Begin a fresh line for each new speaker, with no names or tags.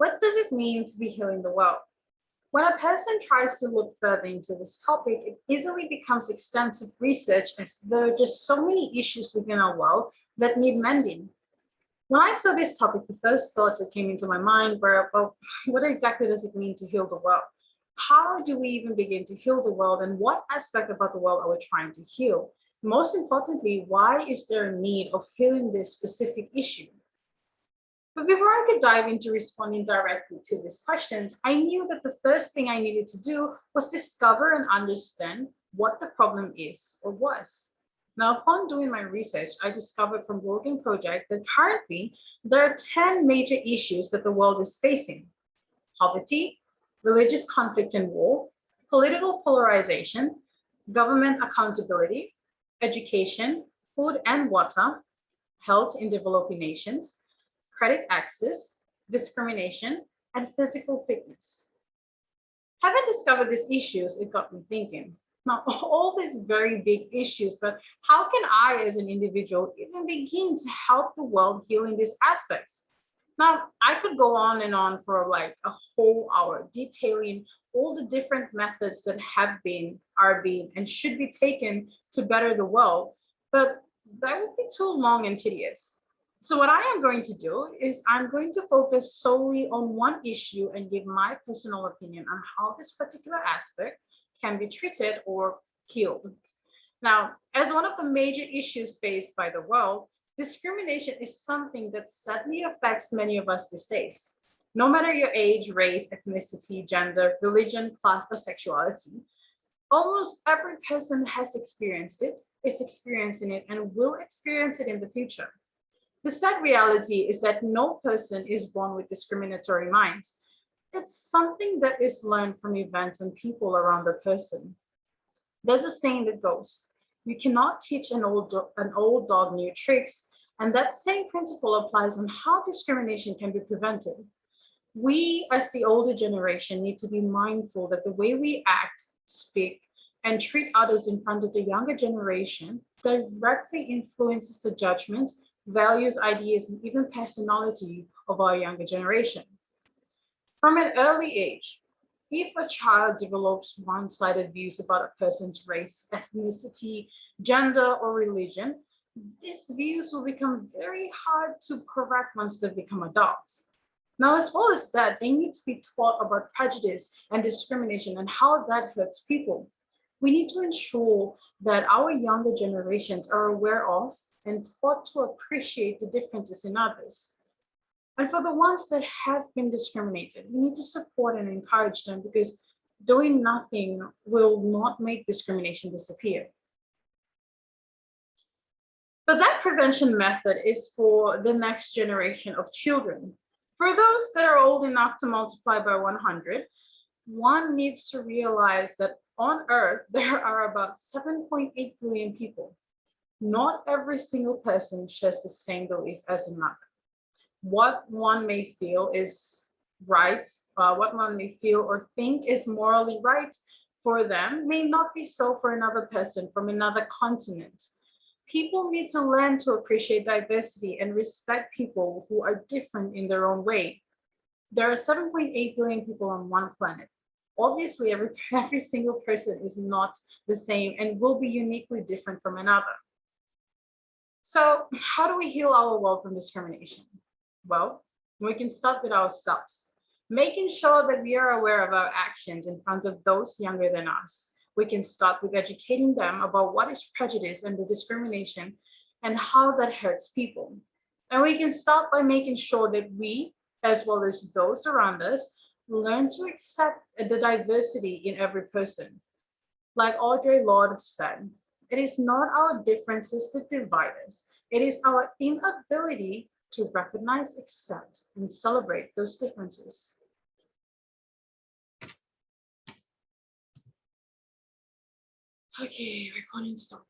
What does it mean to be healing the world? When a person tries to look further into this topic, it easily becomes extensive research as there are just so many issues within our world that need mending. When I saw this topic, the first thoughts that came into my mind were, well, what exactly does it mean to heal the world? How do we even begin to heal the world, and what aspect about the world are we trying to heal? Most importantly, why is there a need of healing this specific issue? But before I could dive into responding directly to these questions, I knew that the first thing I needed to do was discover and understand what the problem is or was. Now, upon doing my research, I discovered from Logan Project that currently there are 10 major issues that the world is facing: poverty, religious conflict and war, political polarization, government accountability, education, food and water, health in developing nations, credit access, discrimination, and physical fitness. Having discovered these issues, it got me thinking. Now, all these very big issues, but how can I, as an individual, even begin to help the world healing these aspects? Now, I could go on and on for like a whole hour detailing all the different methods that have been, are being, and should be taken to better the world, but that would be too long and tedious. So what I am going to do is I'm going to focus solely on one issue and give my personal opinion on how this particular aspect can be treated or healed. Now, as one of the major issues faced by the world, discrimination is something that sadly affects many of us these days. No matter your age, race, ethnicity, gender, religion, class, or sexuality, almost every person has experienced it, is experiencing it, and will experience it in the future. The sad reality is that no person is born with discriminatory minds. It's something that is learned from events and people around the person. There's a saying that goes, you cannot teach an old dog new tricks, and that same principle applies on how discrimination can be prevented. We, as the older generation, need to be mindful that the way we act, speak, and treat others in front of the younger generation directly influences the judgment, values, ideas, and even personality of our younger generation. From an early age, if a child develops one-sided views about a person's race, ethnicity, gender, or religion, these views will become very hard to correct once they become adults. Now, as well as that, they need to be taught about prejudice and discrimination and how that hurts people. We need to ensure that our younger generations are aware of and taught to appreciate the differences in others. And for the ones that have been discriminated, we need to support and encourage them, because doing nothing will not make discrimination disappear. But that prevention method is for the next generation of children. For those that are old enough to multiply by 100, one needs to realize that on Earth, there are about 7.8 billion people. Not every single person shares the same belief as another. What one may feel is right, what one may feel or think is morally right for them may not be so for another person from another continent. People need to learn to appreciate diversity and respect people who are different in their own way. There are 7.8 billion people on one planet. Obviously, every single person is not the same and will be uniquely different from another. So how do we heal our world from discrimination? Well, we can start with ourselves, making sure that we are aware of our actions in front of those younger than us. We can start with educating them about what is prejudice and the discrimination and how that hurts people. And we can start by making sure that we, as well as those around us, learn to accept the diversity in every person. Like Audre Lorde said, it is not our differences that divide us. It is our inability to recognize, accept, and celebrate those differences. Okay, recording stop.